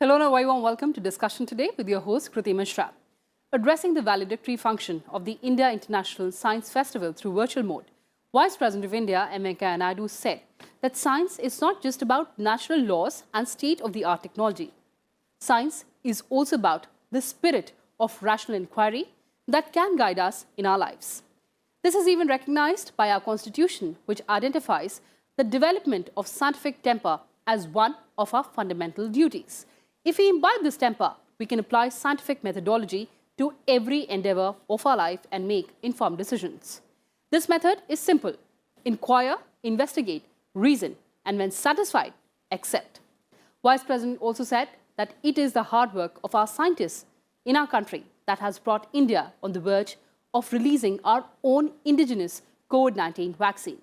Hello and a very warm welcome to discussion today with your host Kriti Mishra. Addressing the valedictory function of the India International Science Festival through virtual mode, Vice President of India M. Venkaiah Naidu said that science is not just about natural laws and state-of-the-art technology. Science is also about the spirit of rational inquiry that can guide us in our lives. This is even recognized by our constitution, which identifies the development of scientific temper as one of our fundamental duties. If we imbibe this temper, we can apply scientific methodology to every endeavor of our life and make informed decisions. This method is simple: inquire, investigate, reason, and when satisfied, accept. Vice President also said that it is the hard work of our scientists in our country that has brought India on the verge of releasing our own indigenous COVID-19 vaccine.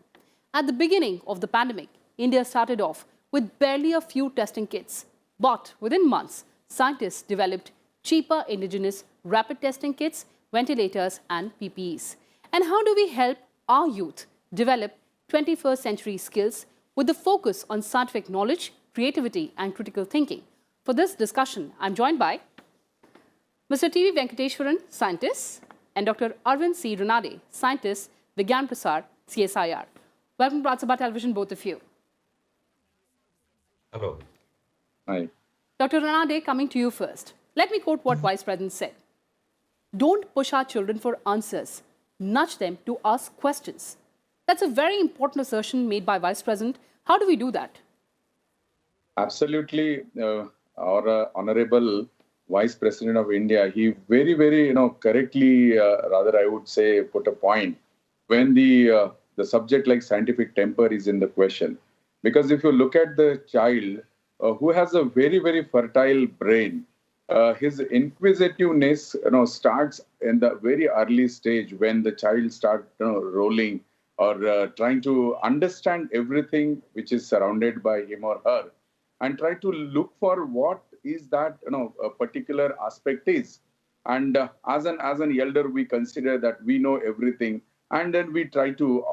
At the beginning of the pandemic, India started off with barely a few testing kits, but within months, scientists developed cheaper indigenous rapid testing kits, ventilators, and PPEs. And how do we help our youth develop 21st century skills with the focus on scientific knowledge, creativity, and critical thinking? For this discussion, I'm joined by Mr. T.V. Venkateswaran, scientist, and Dr. Arvind C. Ranade, scientist, Vigyan Prasar, CSIR. Welcome to Rajya Sabha Television, both of you. Hello. Hi. Dr. Ranade, coming to you first. Let me quote what Vice President said. Don't push our children for answers. Nudge them to ask questions. That's a very important assertion made by Vice President. How do we do that? Absolutely. Our Honorable Vice President of India, he very, correctly, rather I would say, put a point when the subject like scientific temper is in the question. Because if you look at the child who has a very fertile brain, his inquisitiveness, starts in the very early stage when the child starts, rolling or trying to understand everything which is surrounded by him or her, and try to look for what is that, a particular aspect is. And as an elder, we consider that we know everything, and then we try to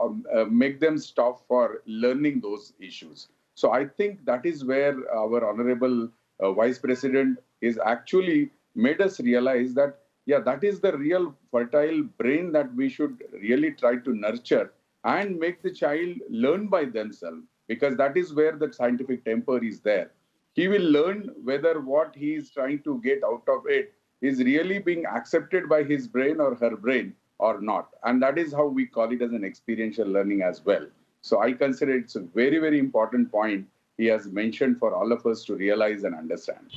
make them stop for learning those issues. So I think that is where our Honorable Vice President is actually made us realize that, yeah, that is the real fertile brain that we should really try to nurture and make the child learn by themselves, because that is where the scientific temper is there. He will learn whether what he is trying to get out of it is really being accepted by his brain or her brain or not. And that is how we call it as an experiential learning as well. So I consider it's a very important point he has mentioned for all of us to realize and understand.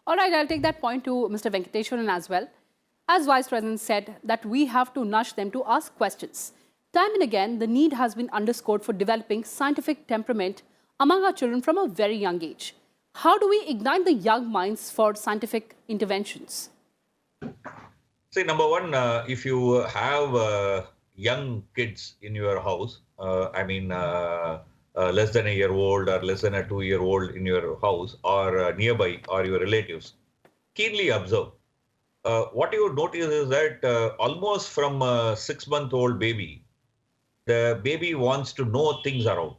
All right, I'll take that point to Mr. Venkateswaran as well. As Vice President said, that we have to nudge them to ask questions. Time and again, the need has been underscored for developing scientific temperament among our children from a very young age. How do we ignite the young minds for scientific interventions? See, number one, if you have young kids in your house, less than a year old or less than a 2-year-old in your house or nearby or your relatives, keenly observe. What you would notice is that almost from a 6-month-old baby, the baby wants to know things around.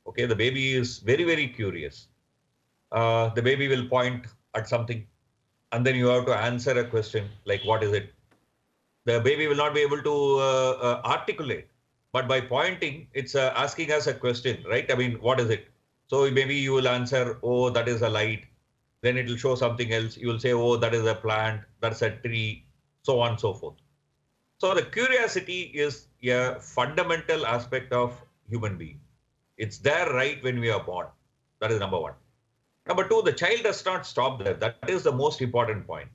Okay, the baby is very curious. The baby will point at something, and then you have to answer a question like, what is it? The baby will not be able to articulate, but by pointing, it's asking us a question, right? I mean, what is it? So maybe you will answer, oh, that is a light. Then it will show something else. You will say, oh, that is a plant, that's a tree, so on and so forth. So the curiosity is a fundamental aspect of human being. It's there right when we are born. That is number one. Number two, the child does not stop there. That is the most important point.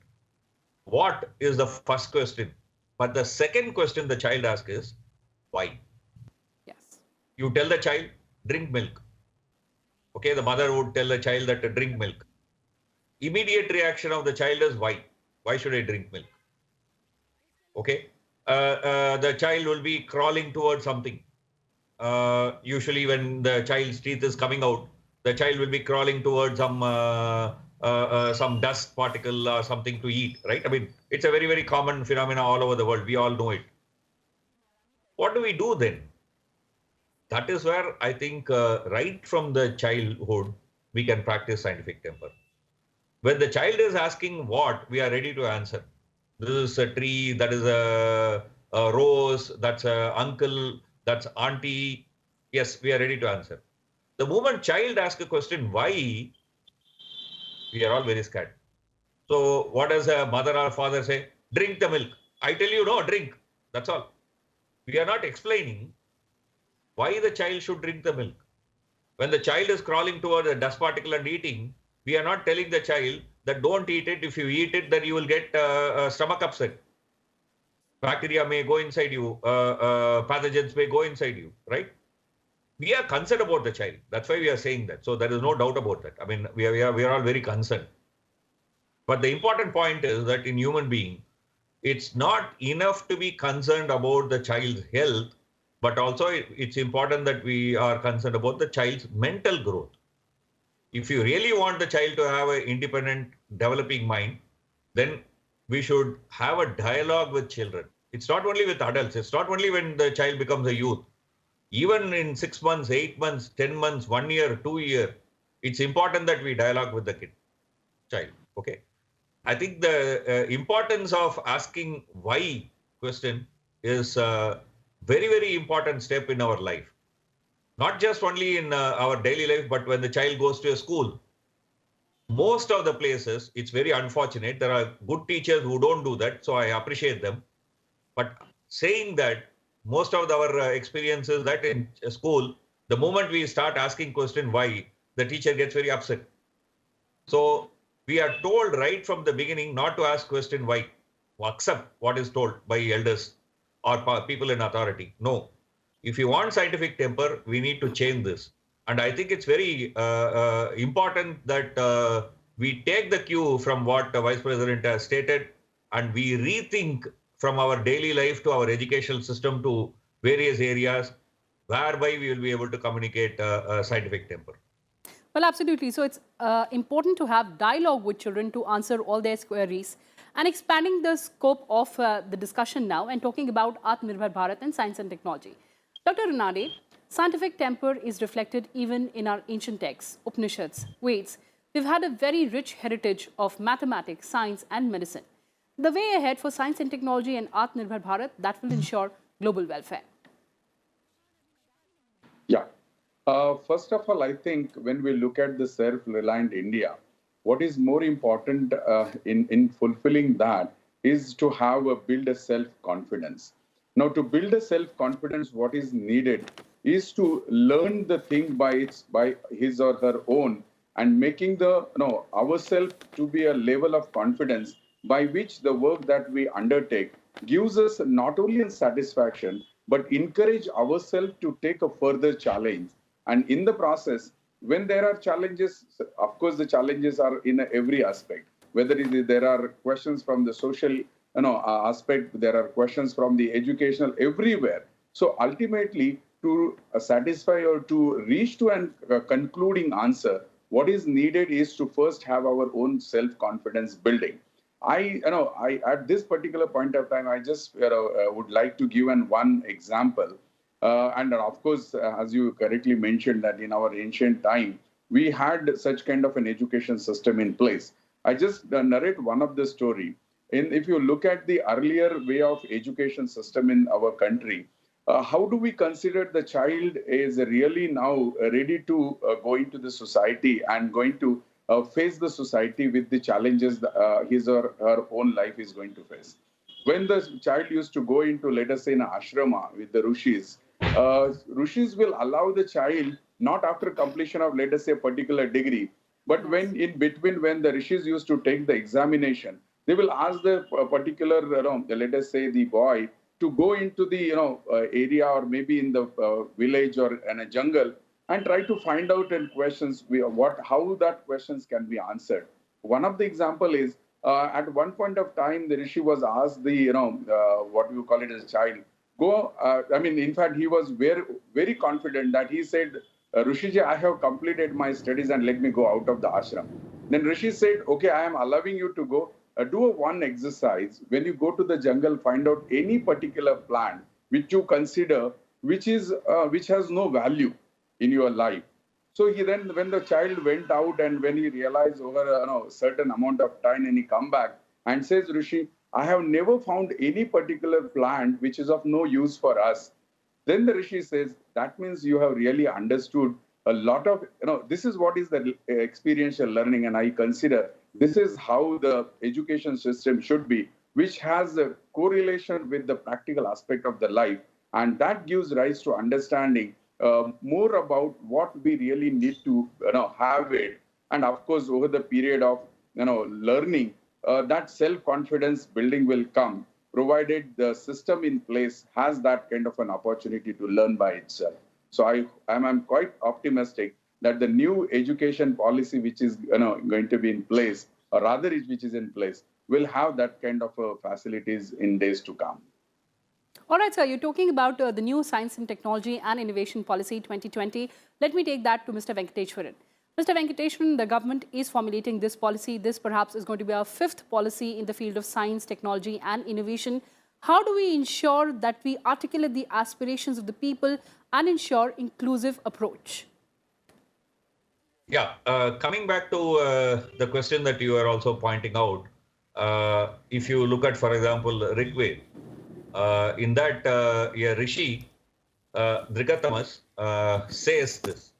What is the first question? But the second question the child asks is, why? Yes. You tell the child, drink milk. Okay, the mother would tell the child that to drink milk. Immediate reaction of the child is, why? Why should I drink milk? Okay. The child will be crawling towards something. Usually when the child's teeth is coming out, the child will be crawling towards some dust particle or something to eat, right? I mean, it's a very common phenomenon all over the world. We all know it. What do we do then? That is where I think right from the childhood, we can practice scientific temper. When the child is asking what, we are ready to answer. This is a tree, that is a rose, that's a uncle, that's auntie. Yes, we are ready to answer. The moment child asks a question, why, we are all very scared. So what does a mother or father say? Drink the milk. I tell you, no, drink. That's all. We are not explaining why the child should drink the milk. When the child is crawling towards a dust particle and eating, we are not telling the child that don't eat it. If you eat it, then you will get stomach upset. Bacteria may go inside you, pathogens may go inside you, right? We are concerned about the child. That's why we are saying that. So there is no doubt about that. I mean, we are all very concerned. But the important point is that in human being, it's not enough to be concerned about the child's health, but also it's important that we are concerned about the child's mental growth. If you really want the child to have an independent, developing mind, then we should have a dialogue with children. It's not only with adults. It's not only when the child becomes a youth. Even in 6 months, 8 months, 10 months, 1 year, 2 year, it's important that we dialogue with the child. Okay. I think the importance of asking why question is a very, very important step in our life. Not just only in our daily life, but when the child goes to a school. Most of the places, it's very unfortunate. There are good teachers who don't do that, so I appreciate them. But saying that, most of our experiences that in school, the moment we start asking question why, the teacher gets very upset. So we are told right from the beginning not to ask question why, accept what is told by elders or people in authority. No. If you want scientific temper, we need to change this. And I think it's very important that we take the cue from what the Vice President has stated and we rethink from our daily life to our educational system to various areas whereby we will be able to communicate scientific temper. Well, absolutely. So it's important to have dialogue with children to answer all their queries. And expanding the scope of the discussion now and talking about Atmanirbhar Bharat and science and technology. Dr. Ranade, scientific temper is reflected even in our ancient texts, Upanishads, Veds. We've had a very rich heritage of mathematics, science and medicine. The way ahead for science and technology and Atmanirbhar Bharat, that will ensure global welfare. Yeah. First of all, I think when we look at the self-reliant India, what is more important in fulfilling that is to build a self-confidence. Now, to build a self-confidence, what is needed is to learn the thing by his or her own and making ourselves to be a level of confidence by which the work that we undertake gives us not only a satisfaction, but encourage ourselves to take a further challenge. And in the process, when there are challenges, of course, the challenges are in every aspect. Whether there are questions from the social aspect, there are questions from the educational, everywhere. So ultimately, to satisfy or to reach to a concluding answer, what is needed is to first have our own self-confidence building. I at this particular point of time, I just would like to give one example. And of course, as you correctly mentioned, that in our ancient time, we had such kind of an education system in place. I just narrate one of the story. If you look at the earlier way of education system in our country, how do we consider the child is really now ready to go into the society and going to face the society with the challenges his or her own life is going to face? When the child used to go into, let us say, an ashrama with the rishis, rishis will allow the child not after completion of, let us say, a particular degree, but when in between, when the rishis used to take the examination, they will ask the particular, let us say, the boy to go into the area or maybe in the village or in a jungle and try to find out in questions how that questions can be answered. One of the example is at one point of time the rishi was asked what you call it as a child go. In fact, he was very very confident that he said, Rishiji, I have completed my studies and let me go out of the ashram. Then Rishi said, okay, I am allowing you to go. Do one exercise. When you go to the jungle, find out any particular plant which you consider which has no value in your life. So he then, when the child went out and when he realized over a certain amount of time, and he come back and says, Rishi, I have never found any particular plant which is of no use for us. Then the Rishi says, that means you have really understood a lot of, this is what is the experiential learning. And I consider this is how the education system should be, which has a correlation with the practical aspect of the life. And that gives rise to understanding more about what we really need to have it. And of course, over the period of learning, that self-confidence building will come, provided the system in place has that kind of an opportunity to learn by itself. So I'm quite optimistic that the new education policy, which is going to be in place, or rather which is in place, will have that kind of facilities in days to come. All right, sir, you're talking about the new Science and Technology and Innovation Policy 2020. Let me take that to Mr. Venkateshwaran. Mr. Venkateshwaran, the government is formulating this policy. This perhaps is going to be our fifth policy in the field of science, technology and innovation. How do we ensure that we articulate the aspirations of the people and ensure inclusive approach? Yeah, coming back to the question that you are also pointing out, if you look at, for example, Rigveda, in that Rishi Drikatamas says this.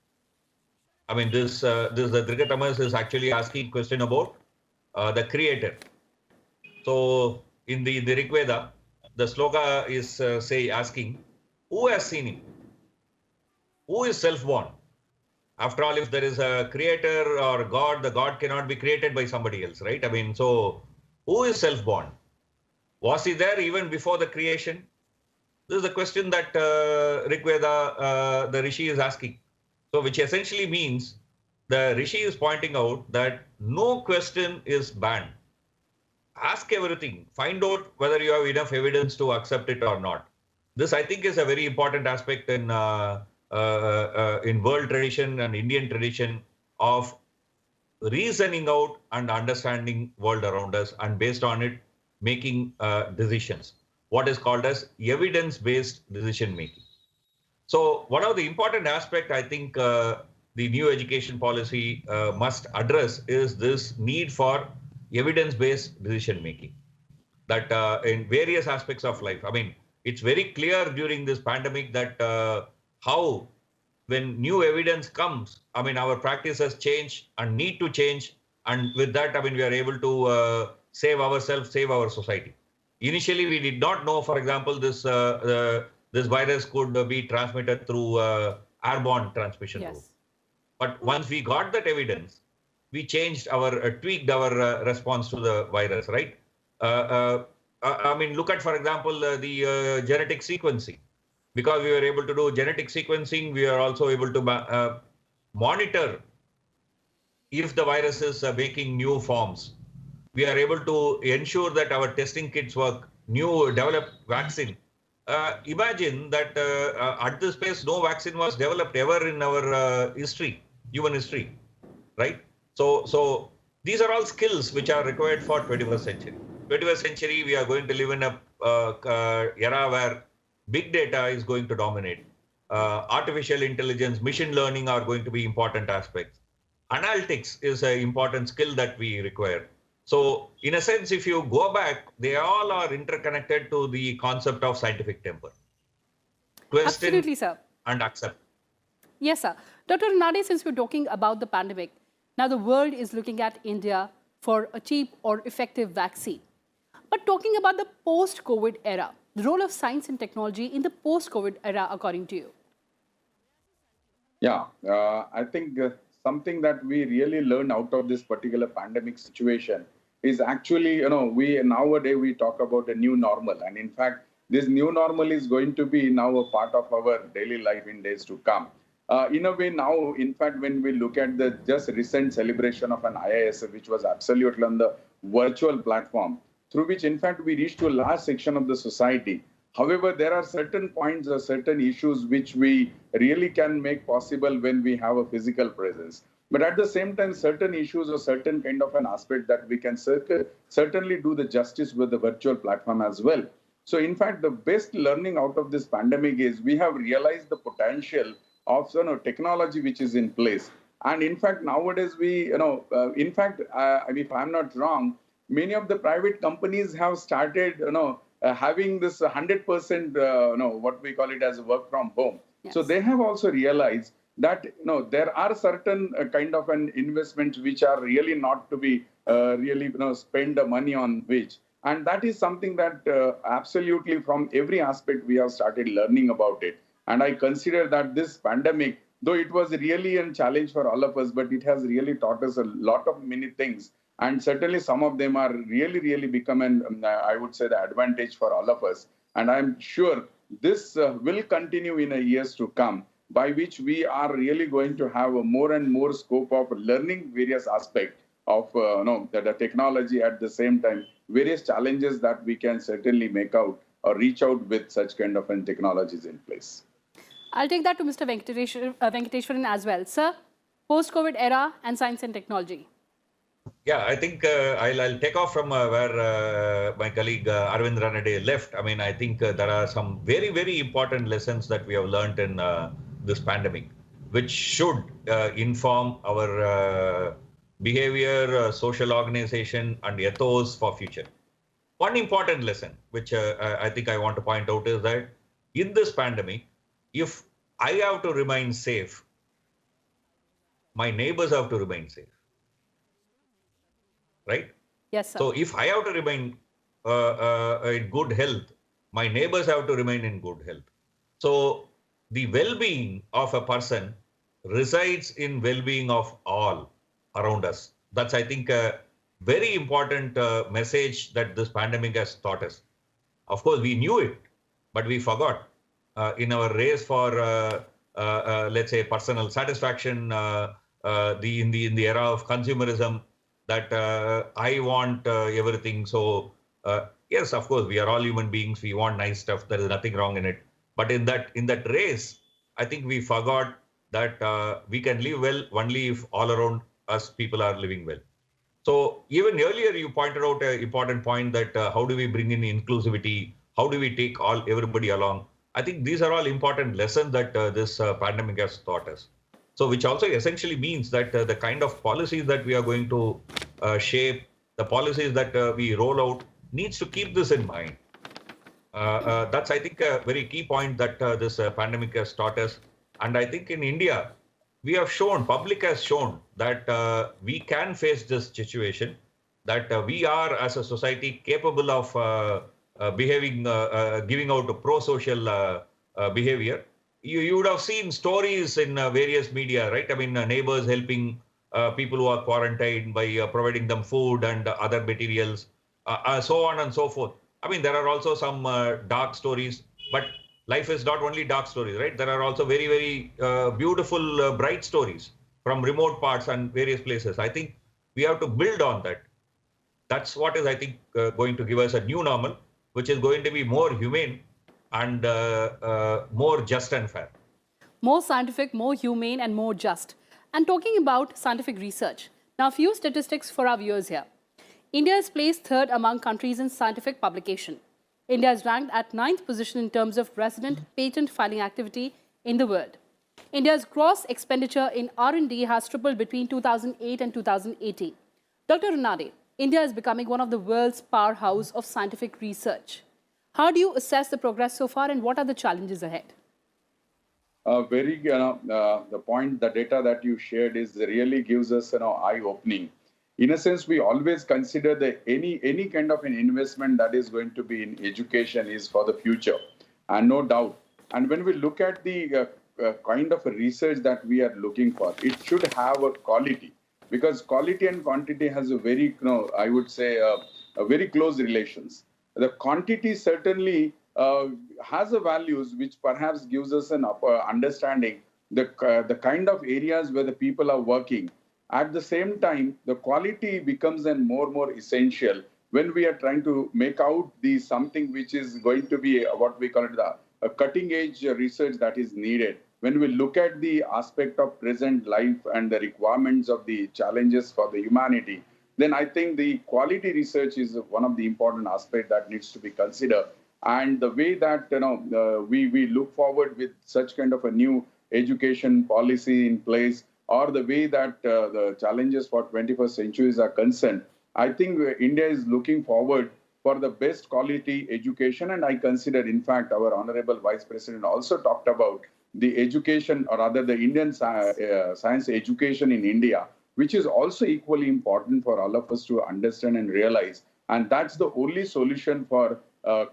I mean, the Drikatamas is actually asking question about the creator. So in the Rigveda, the sloka is asking, who has seen him? Who is self-born? After all, if there is a creator or God, the God cannot be created by somebody else, right? I mean, so who is self-born? Was he there even before the creation? This is the question that Rigveda, the Rishi is asking. So which essentially means the Rishi is pointing out that no question is banned. Ask everything. Find out whether you have enough evidence to accept it or not. This, I think, is a very important aspect in world tradition and Indian tradition of reasoning out and understanding world around us, and based on it, making decisions. What is called as evidence-based decision making. So one of the important aspects I think the new education policy must address is this need for evidence-based decision making. That in various aspects of life. I mean, it's very clear during this pandemic that how when new evidence comes, I mean, our practices change and need to change. And with that, I mean, we are able to save ourselves, save our society. Initially, we did not know, for example, this virus could be transmitted through airborne transmission route. But once we got that evidence, we changed tweaked our response to the virus, right? I mean, look at, for example, the genetic sequencing. Because we were able to do genetic sequencing, we are also able to monitor if the virus is making new forms. We are able to ensure that our testing kits work, new developed vaccine. Imagine that at this pace, no vaccine was developed ever in our history, human history, right? So these are all skills which are required for 21st century. 21st century, we are going to live in a era where big data is going to dominate. Artificial intelligence, machine learning are going to be important aspects. Analytics is an important skill that we require. So in a sense, if you go back, they all are interconnected to the concept of scientific temper. Question Absolutely, sir. And accept. Yes, sir. Dr. Ranade, since we're talking about the pandemic, now the world is looking at India for a cheap or effective vaccine. But talking about the post-COVID era, the role of science and technology in the post-COVID era, according to you? Yeah, I think something that we really learned out of this particular pandemic situation is actually, nowadays we talk about a new normal. And in fact, this new normal is going to be now a part of our daily life in days to come. In a way now, in fact, when we look at the just recent celebration of an IISF, which was absolutely on the virtual platform, through which, in fact, we reached to a large section of the society. However, there are certain points or certain issues which we really can make possible when we have a physical presence. But at the same time, certain issues or certain kind of an aspect that we can certainly do the justice with the virtual platform as well. So in fact, the best learning out of this pandemic is we have realized the potential of technology which is in place. And in fact, nowadays I mean, if I'm not wrong, many of the private companies have started, having this 100%, what we call it as work from home. Yes. So they have also realized that there are certain kind of an investments which are really not to be really spend the money on which, and that is something that absolutely from every aspect we have started learning about it. And I consider that this pandemic, though it was really a challenge for all of us, but it has really taught us a lot of many things. And certainly some of them are really become I would say, the advantage for all of us. And I'm sure this will continue in a years to come, by which we are really going to have a more and more scope of learning various aspects of the technology, at the same time various challenges that we can certainly make out or reach out with such kind of technologies in place. I'll take that to Mr. Venkateshwaran as well. Sir, post-COVID era and science and technology. Yeah, I think I'll take off from where my colleague Arvind Ranade left. I mean, I think there are some very important lessons that we have learned in this pandemic, which should inform our behavior, social organization, and ethos for future. One important lesson, which I think I want to point out, is that in this pandemic, if I have to remain safe, my neighbors have to remain safe. Right? Yes, sir. So if I have to remain in good health, my neighbors have to remain in good health. So the well-being of a person resides in well-being of all around us. That's, I think, a very important message that this pandemic has taught us. Of course, we knew it, but we forgot. In our race for, let's say, personal satisfaction, in the era of consumerism, that I want everything. So yes, of course, we are all human beings. We want nice stuff. There is nothing wrong in it. But in that race, I think we forgot that we can live well only if all around us people are living well. So even earlier, you pointed out an important point that how do we bring in inclusivity? How do we take everybody along? I think these are all important lessons that this pandemic has taught us. So which also essentially means that the kind of policies that we are going to shape, the policies that we roll out, needs to keep this in mind. That's, I think, a very key point that this pandemic has taught us. And I think in India, we have shown, public has shown that we can face this situation, that we are as a society capable of behaving, giving out a pro-social behavior. You would have seen stories in various media, right? I mean, neighbors helping people who are quarantined by providing them food and other materials, so on and so forth. I mean, there are also some dark stories, but life is not only dark stories, right? There are also very beautiful, bright stories from remote parts and various places. I think we have to build on that. That's what is, I think, going to give us a new normal, which is going to be more humane and more just and fair. More scientific, more humane, and more just. And talking about scientific research, now a few statistics for our viewers here. India is placed third among countries in scientific publication. India is ranked at 9th position in terms of resident patent filing activity in the world. India's gross expenditure in R&D has tripled between 2008 and 2018. Dr. Ranade, India is becoming one of the world's powerhouse of scientific research. How do you assess the progress so far, and what are the challenges ahead? The point, the data that you shared is really gives us eye-opening. In a sense, we always consider that any kind of an investment that is going to be in education is for the future, and no doubt. And when we look at the kind of a research that we are looking for, it should have a quality, because quality and quantity has a very, I would say, a very close relations. The quantity certainly has a values which perhaps gives us an understanding the kind of areas where the people are working. At the same time, the quality becomes more essential when we are trying to make out something which is going to be what we call it a cutting edge research that is needed. When we look at the aspect of present life and the requirements of the challenges for the humanity, then I think the quality research is one of the important aspects that needs to be considered. And the way that we look forward with such kind of a new education policy in place, or the way that the challenges for 21st centuries are concerned, I think India is looking forward for the best quality education. And I consider, in fact, our Honorable Vice President also talked about the education, or rather the Indian science education in India, which is also equally important for all of us to understand and realize. And that's the only solution for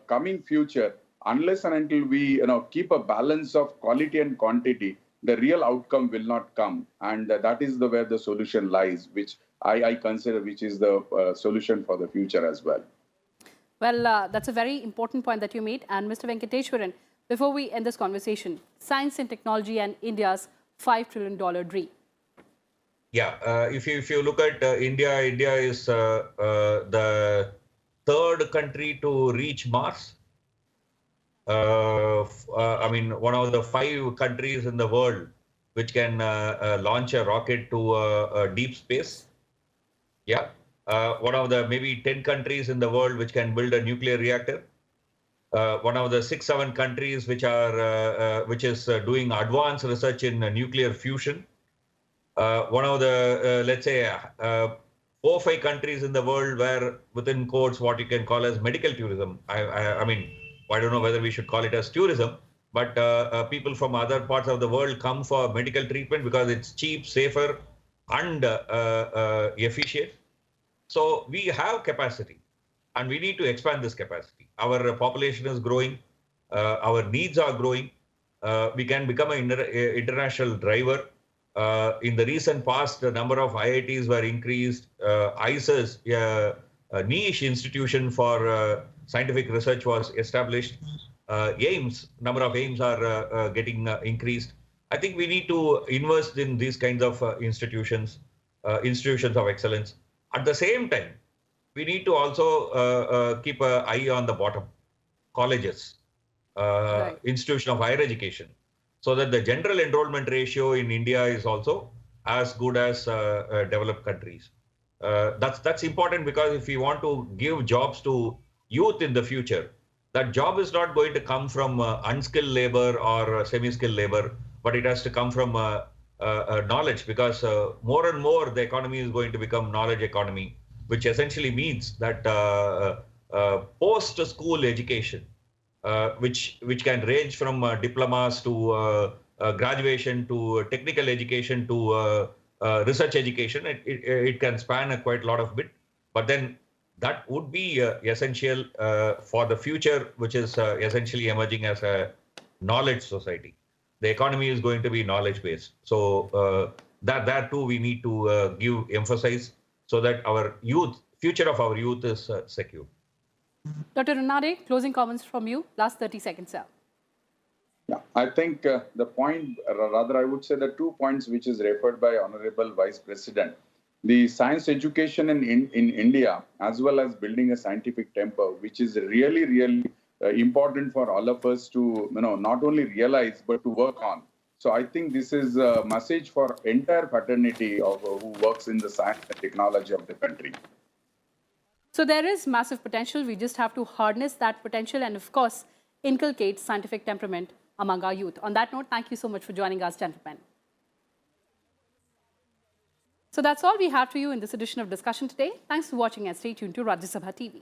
coming future. Unless and until we keep a balance of quality and quantity, the real outcome will not come. And that is where the solution lies, which I consider which is the solution for the future as well. Well, that's a very important point that you made. And Mr. Venkateshwaran, before we end this conversation, science and technology and India's $5 trillion dream. Yeah, if you look at India, India is the third country to reach Mars. I mean, one of the 5 countries in the world which can launch a rocket to deep space. Yeah, one of the maybe 10 countries in the world which can build a nuclear reactor. One of the 6-7 countries which is doing advanced research in nuclear fusion. One of the, let's say, 4 or 5 countries in the world where, within quotes, what you can call as medical tourism. I mean, I don't know whether we should call it as tourism, but people from other parts of the world come for medical treatment because it's cheap, safer, and efficient. So we have capacity, and we need to expand this capacity. Our population is growing. Our needs are growing. We can become an international driver. In the recent past, the number of IITs were increased. ICES, a niche institution for scientific research, was established. AIIMS, number of AIIMS are getting increased. I think we need to invest in these kinds of institutions of excellence. At the same time, we need to also keep an eye on the bottom, colleges, Right. institution of higher education, so that the general enrollment ratio in India is also as good as developed countries. That's important, because if we want to give jobs to youth in the future, that job is not going to come from unskilled labor or semi-skilled labor, but it has to come from knowledge, because more and more the economy is going to become knowledge economy, which essentially means that post-school education, which can range from diplomas to graduation to technical education to research education. It can span quite a lot of bit, but then that would be essential for the future, which is essentially emerging as a knowledge society. The economy is going to be knowledge based. So that too we need to give emphasis, so that our future of our youth is secure. Dr. Ranade, closing comments from you. Last 30 seconds, sir. Yeah, I think the point, rather I would say the 2 points which is referred by Honorable Vice President, the science education in India, as well as building a scientific temper, which is really important for all of us to not only realize but to work on. So I think this is a message for entire fraternity of who works in the science and technology of the country. So there is massive potential. We just have to harness that potential and, of course, inculcate scientific temperament among our youth. On that note, thank you so much for joining us, gentlemen. So that's all we have for you in this edition of Discussion today. Thanks for watching and stay tuned to Rajya Sabha TV.